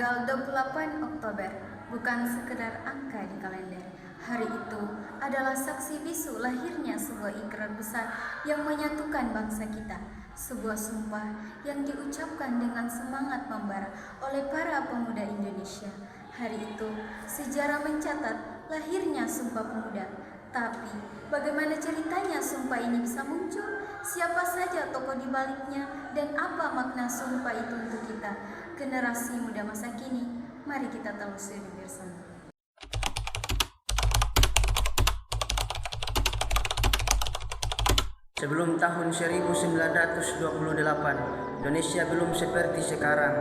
Tanggal 28 Oktober bukan sekedar angka di kalender. Hari itu adalah saksi bisu lahirnya sebuah ikrar besar yang menyatukan bangsa kita. Sebuah sumpah yang diucapkan dengan semangat membara oleh para pemuda Indonesia. Hari itu sejarah mencatat lahirnya Sumpah Pemuda. Tapi bagaimana ceritanya sumpah ini bisa muncul? Siapa saja tokoh di baliknya dan apa makna sumpah itu untuk kita, generasi muda masa kini? Mari kita telusuri bersama. Sebelum tahun 1928, Indonesia belum seperti sekarang.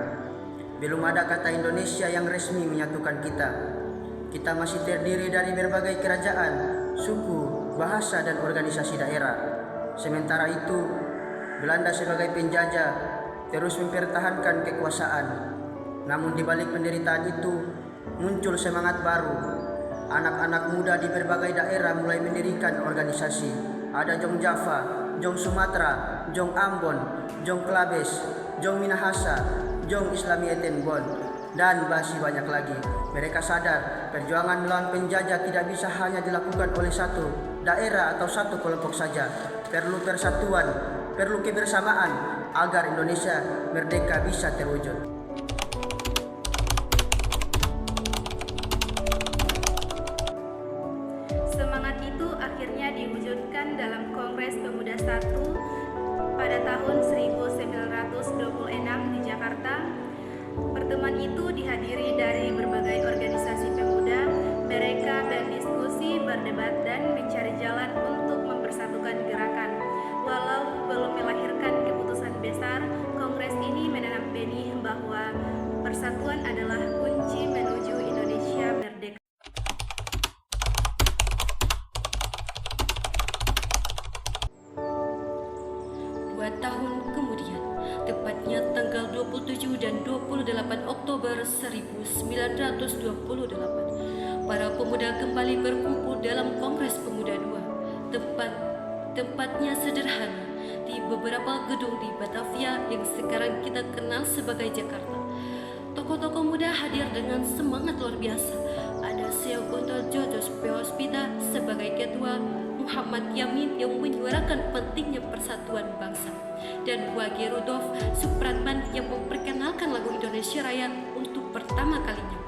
Belum ada kata Indonesia yang resmi menyatukan kita. Kita masih terdiri dari berbagai kerajaan, suku, bahasa, dan organisasi daerah. Sementara itu, Belanda sebagai penjajah terus mempertahankan kekuasaan. Namun di balik penderitaan itu, muncul semangat baru. Anak-anak muda di berbagai daerah mulai mendirikan organisasi. Ada Jong Java, Jong Sumatera, Jong Ambon, Jong Klabes, Jong Minahasa, Jong Islami Etenbon, dan masih banyak lagi. Mereka sadar perjuangan melawan penjajah tidak bisa hanya dilakukan oleh satu daerah atau satu kelompok saja. Perlu persatuan, perlu kebersamaan agar Indonesia merdeka bisa terwujud. Semangat itu akhirnya diwujudkan dalam Kongres Pemuda 1 pada tahun 1926 di Jakarta. Pertemuan itu dihadiri dari berbagai organisasi pemuda. Mereka berdiskusi, berdebat, dan mencari jalan untuk mempersatukan gerakan. Walau belum melahirkan keputusan besar, Kongres ini menanam benih bahwa persatuan adalah kunci menuju Indonesia merdeka. 2 tahun kemudian, tepatnya tanggal 27 dan 28 Oktober 1928, para pemuda kembali berkumpul dalam Kongres Pemuda II. Tempatnya sederhana, di beberapa gedung di Batavia yang sekarang kita kenal sebagai Jakarta. Tokoh-tokoh muda hadir dengan semangat luar biasa. Ada Seo Gonto Jojos Pehospita sebagai ketua, Muhammad Yamin yang menyuarakan pentingnya persatuan bangsa, dan Wage Rudolf Supratman yang memperkenalkan lagu Indonesia Raya untuk pertama kalinya.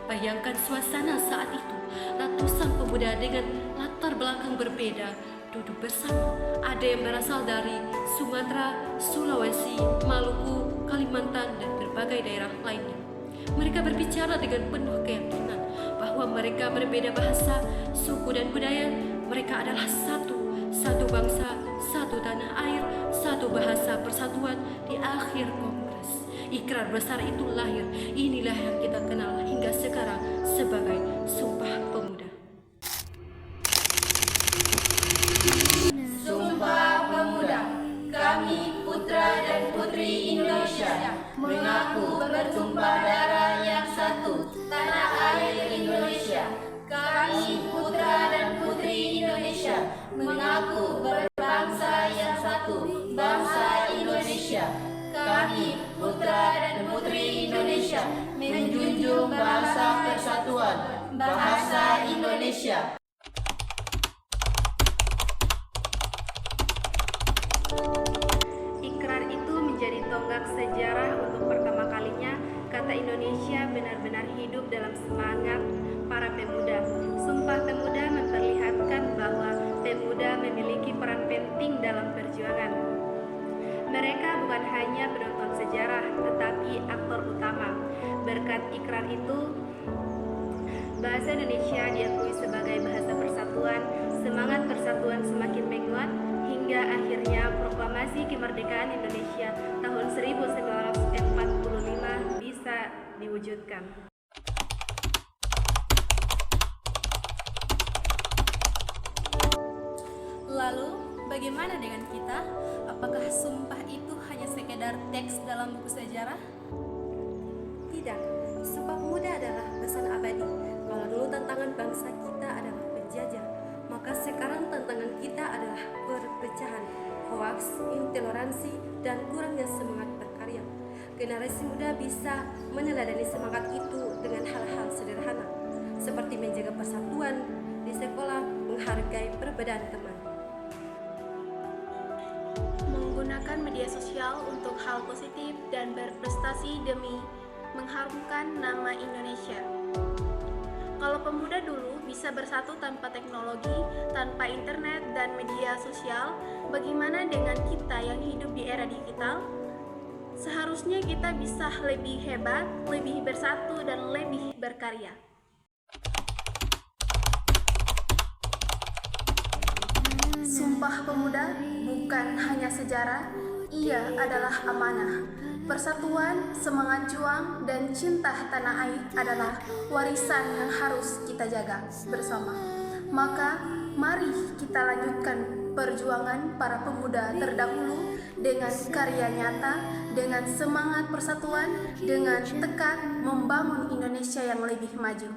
Bayangkan suasana saat itu, ratusan pemuda dengan latar belakang berbeda duduk bersama. Ada yang berasal dari Sumatera, Sulawesi, Maluku, Kalimantan, dan berbagai daerah lainnya. Mereka berbicara dengan penuh keyakinan bahwa mereka berbeda bahasa, suku, dan budaya. Mereka adalah satu bangsa, satu tanah air, satu bahasa, persatuan di akhir Kongres. Ikrar besar itu lahir. Inilah yang kita kenal hingga sekarang sebagai Sumpah Pemuda. Sumpah Pemuda, kami putra dan putri Indonesia mengaku bertumpah darah yang satu, tanah air Indonesia. Kami putra dan putri Indonesia mengaku berbangsa yang satu, bangsa Indonesia. Kami putra dan putri Indonesia menjunjung bahasa persatuan, bahasa Indonesia. Ikrar itu menjadi tonggak sejarah untuk pertama kalinya kata Indonesia benar-benar hidup dalam semangat para pemuda. Sumpah Pemuda memperlihatkan bahwa pemuda memiliki peran penting dalam perjuangan. Mereka bukan hanya penonton sejarah, tetapi aktor utama. Berkat ikrar itu, bahasa Indonesia diakui sebagai bahasa persatuan. Semangat persatuan semakin menguat hingga akhirnya proklamasi kemerdekaan Indonesia tahun 1945 bisa diwujudkan. Lalu, bagaimana dengan kita? Apakah sumpah itu hanya sekedar teks dalam buku sejarah? Tidak, Sumpah Pemuda adalah pesan abadi. Kalau dulu tantangan bangsa kita adalah penjajah, maka sekarang tantangan kita adalah perpecahan, hoaks, intoleransi, dan kurangnya semangat berkarya. generasi muda bisa meneladani semangat itu dengan hal-hal sederhana, seperti menjaga persatuan di sekolah, menghargai perbedaan teman. Menggunakan media sosial untuk hal positif dan berprestasi demi mengharumkan nama Indonesia. Kalau pemuda dulu bisa bersatu tanpa teknologi, tanpa internet dan media sosial, bagaimana dengan kita yang hidup di era digital? Seharusnya kita bisa lebih hebat, lebih bersatu, dan lebih berkarya. Sumpah Pemuda bukan hanya sejarah, ia adalah amanah. Persatuan, semangat juang, dan cinta tanah air adalah warisan yang harus kita jaga bersama. Maka, mari kita lanjutkan perjuangan para pemuda terdahulu dengan karya nyata, dengan semangat persatuan, dengan tekad membangun Indonesia yang lebih maju.